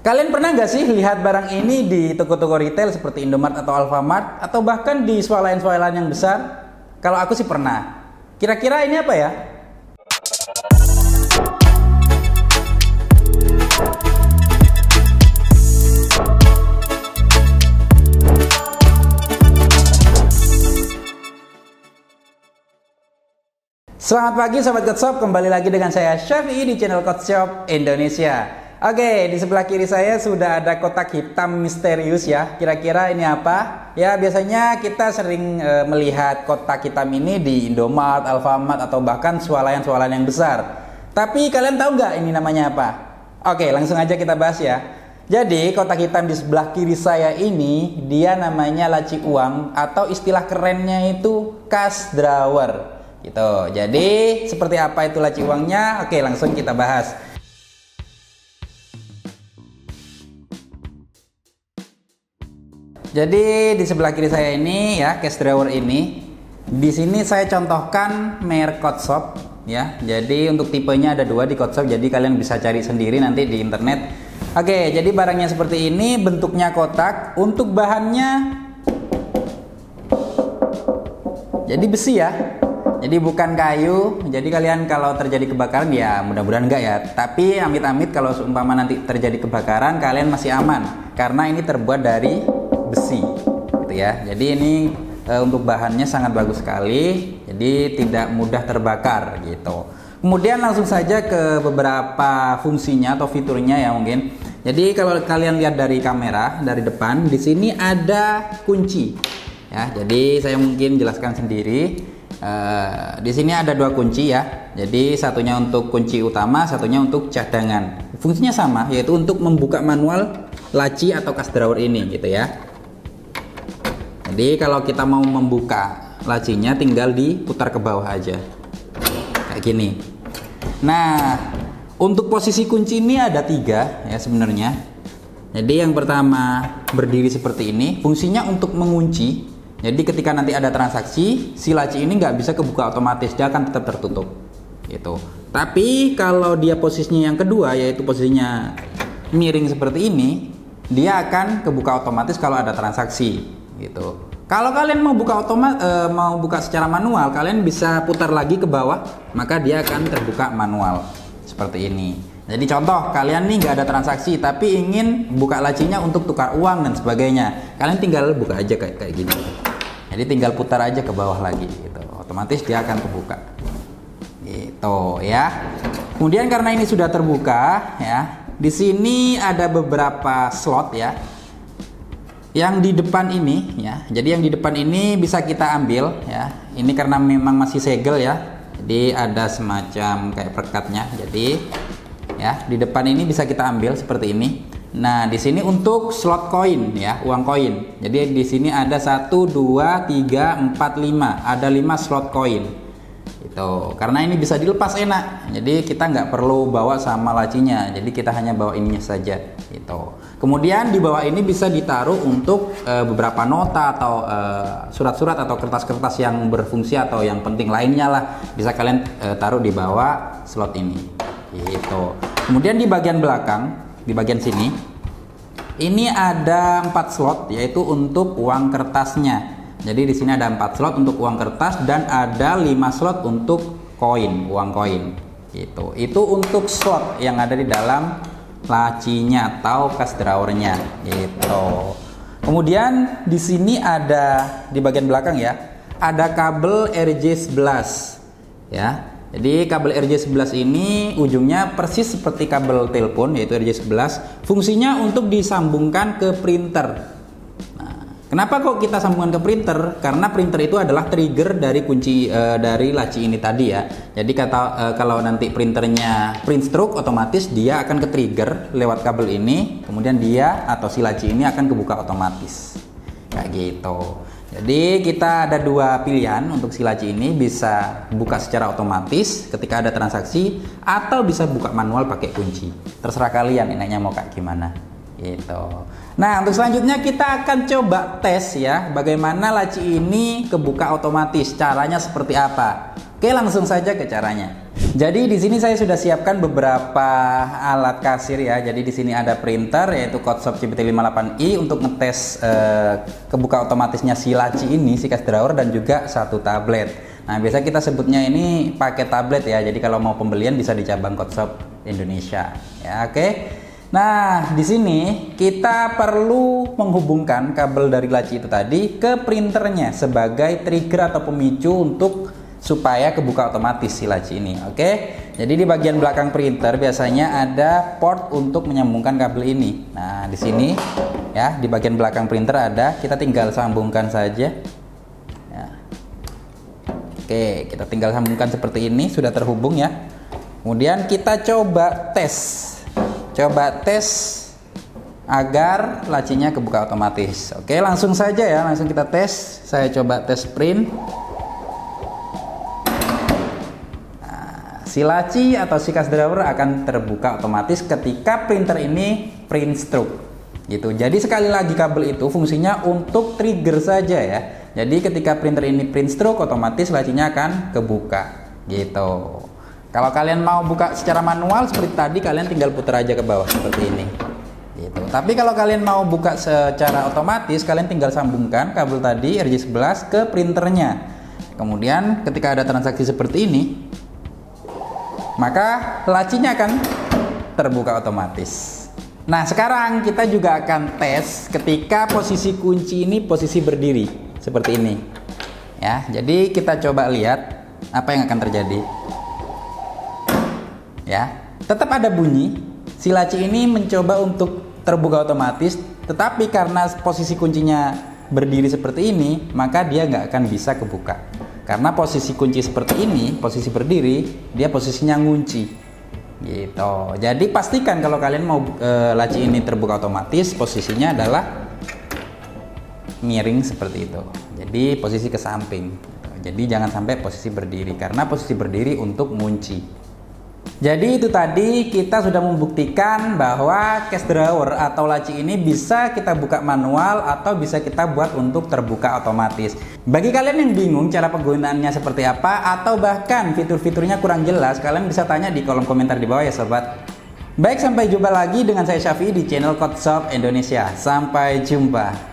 Kalian pernah nggak sih lihat barang ini di toko-toko retail seperti Indomart atau Alfamart atau bahkan di swalayan-swalayan yang besar? Kalau aku sih pernah. Kira-kira ini apa ya? Selamat pagi Sobat Kotshop, kembali lagi dengan saya Syafi'i di channel Kotshop Indonesia. Oke, di sebelah kiri saya sudah ada kotak hitam misterius ya. Kira-kira ini apa? Ya, biasanya kita sering melihat kotak hitam ini di Indomart, Alfamart, atau bahkan swalayan-swalayan yang besar. Tapi kalian tahu nggak ini namanya apa? Oke, langsung aja kita bahas ya. Jadi kotak hitam di sebelah kiri saya ini dia namanya laci uang atau istilah kerennya itu cash drawer gitu. Jadi seperti apa itu laci uangnya? Oke, langsung kita bahas. Jadi di sebelah kiri saya ini ya, cash drawer ini. Di sini saya contohkan merek Kotshop ya. Jadi untuk tipenya ada dua di Kotshop, jadi kalian bisa cari sendiri nanti di internet. Oke, jadi barangnya seperti ini, bentuknya kotak. Untuk bahannya jadi besi ya. Jadi bukan kayu. Jadi kalian kalau terjadi kebakaran ya mudah-mudahan enggak ya. Tapi amit-amit kalau seumpama nanti terjadi kebakaran kalian masih aman karena ini terbuat dari besi gitu ya. Jadi ini untuk bahannya sangat bagus sekali. Jadi tidak mudah terbakar gitu. Kemudian langsung saja ke beberapa fungsinya atau fiturnya ya mungkin. Jadi kalau kalian lihat dari kamera dari depan, di sini ada kunci ya. Jadi saya mungkin jelaskan sendiri. Di sini ada dua kunci ya. Jadi satunya untuk kunci utama, satunya untuk cadangan. Fungsinya sama, yaitu untuk membuka manual laci atau cash drawer ini gitu ya. Jadi kalau kita mau membuka lacinya tinggal diputar ke bawah aja kayak gini. Nah, untuk posisi kunci ini ada tiga ya sebenarnya. Jadi yang pertama berdiri seperti ini, fungsinya untuk mengunci. Jadi ketika nanti ada transaksi, si laci ini nggak bisa kebuka otomatis, dia akan tetap tertutup gitu. Tapi kalau dia posisinya yang kedua, yaitu posisinya miring seperti ini, dia akan kebuka otomatis kalau ada transaksi gitu. Kalau kalian mau buka secara manual, kalian bisa putar lagi ke bawah, maka dia akan terbuka manual seperti ini. Jadi contoh, kalian nih nggak ada transaksi tapi ingin buka lacinya untuk tukar uang dan sebagainya, kalian tinggal buka aja kayak gini. Jadi tinggal putar aja ke bawah lagi gitu. Otomatis dia akan kebuka. Gitu ya. Kemudian karena ini sudah terbuka ya, di sini ada beberapa slot ya. Yang di depan ini ya. Jadi yang di depan ini bisa kita ambil ya. Ini karena memang masih segel ya. Jadi ada semacam kayak perekatnya. Jadi ya, di depan ini bisa kita ambil seperti ini. Nah, di sini untuk slot koin ya, uang koin. Jadi di sini ada 1 2 3 4 5. Ada 5 slot koin. Itu. Karena ini bisa dilepas enak. Jadi kita nggak perlu bawa sama lacinya. Jadi kita hanya bawa ininya saja gitu. Kemudian di bawah ini bisa ditaruh untuk beberapa nota atau surat-surat atau kertas-kertas yang berfungsi atau yang penting lainnya lah. Bisa kalian taruh di bawah slot ini. Gitu. Kemudian di bagian belakang, di bagian sini ini ada 4 slot, yaitu untuk uang kertasnya. Jadi di sini ada 4 slot untuk uang kertas dan ada 5 slot untuk koin, uang koin. Gitu. Itu untuk slot yang ada di dalam lacinya atau cash drawernya. Gitu. Kemudian di sini ada di bagian belakang ya, ada kabel RJ11 ya. Jadi kabel RJ11 ini ujungnya persis seperti kabel telepon, yaitu RJ11. Fungsinya untuk disambungkan ke printer. Nah, kenapa kok kita sambungkan ke printer? Karena printer itu adalah trigger dari kunci dari laci ini tadi ya. Jadi kalau nanti printernya print stroke, otomatis dia akan ke trigger lewat kabel ini. Kemudian dia atau si laci ini akan kebuka otomatis. Kayak gitu. Jadi kita ada dua pilihan untuk si laci ini, bisa buka secara otomatis ketika ada transaksi atau bisa buka manual pakai kunci. Terserah kalian enaknya mau kayak gimana gitu. Nah, untuk selanjutnya kita akan coba tes ya bagaimana laci ini kebuka otomatis. Caranya seperti apa? Oke, langsung saja ke caranya. Jadi di sini saya sudah siapkan beberapa alat kasir ya. Jadi di sini ada printer yaitu Codeshop CPT58i untuk ngetes kebuka otomatisnya si laci ini, si cash drawer, dan juga satu tablet. Nah, biasa kita sebutnya ini pakai tablet ya. Jadi kalau mau pembelian bisa di cabang Codeshop Indonesia. Ya, oke. Nah, di sini kita perlu menghubungkan kabel dari laci itu tadi ke printernya sebagai trigger atau pemicu untuk supaya kebuka otomatis si laci ini. Oke. Jadi di bagian belakang printer biasanya ada port untuk menyambungkan kabel ini. Nah, di sini ya, di bagian belakang printer ada, kita tinggal sambungkan saja. Ya. Oke, kita tinggal sambungkan seperti ini, sudah terhubung ya. Kemudian kita coba tes. Coba tes agar lacinya kebuka otomatis. Oke, langsung saja ya, langsung kita tes. Saya coba tes print. Si laci atau si cash drawer akan terbuka otomatis ketika printer ini print stroke gitu. Jadi sekali lagi kabel itu fungsinya untuk trigger saja ya. Jadi ketika printer ini print stroke otomatis lacinya akan kebuka gitu. Kalau kalian mau buka secara manual seperti tadi, kalian tinggal putar aja ke bawah seperti ini gitu. Tapi kalau kalian mau buka secara otomatis, kalian tinggal sambungkan kabel tadi RJ11 ke printernya. Kemudian ketika ada transaksi seperti ini, maka lacinya akan terbuka otomatis. Nah, sekarang kita juga akan tes ketika posisi kunci ini posisi berdiri seperti ini. Ya, jadi kita coba lihat apa yang akan terjadi. Ya, tetap ada bunyi. Si laci ini mencoba untuk terbuka otomatis, tetapi karena posisi kuncinya berdiri seperti ini, maka dia nggak akan bisa kebuka. Karena posisi kunci seperti ini, posisi berdiri, dia posisinya ngunci gitu. Jadi pastikan kalau kalian mau laci ini terbuka otomatis, posisinya adalah miring seperti itu. Jadi posisi ke samping. Jadi jangan sampai posisi berdiri, karena posisi berdiri untuk ngunci. Jadi itu tadi kita sudah membuktikan bahwa cash drawer atau laci ini bisa kita buka manual atau bisa kita buat untuk terbuka otomatis. Bagi kalian yang bingung cara penggunaannya seperti apa atau bahkan fitur-fiturnya kurang jelas, kalian bisa tanya di kolom komentar di bawah ya sobat. Baik, sampai jumpa lagi dengan saya Syafi'i di channel Codeshop Indonesia. Sampai jumpa.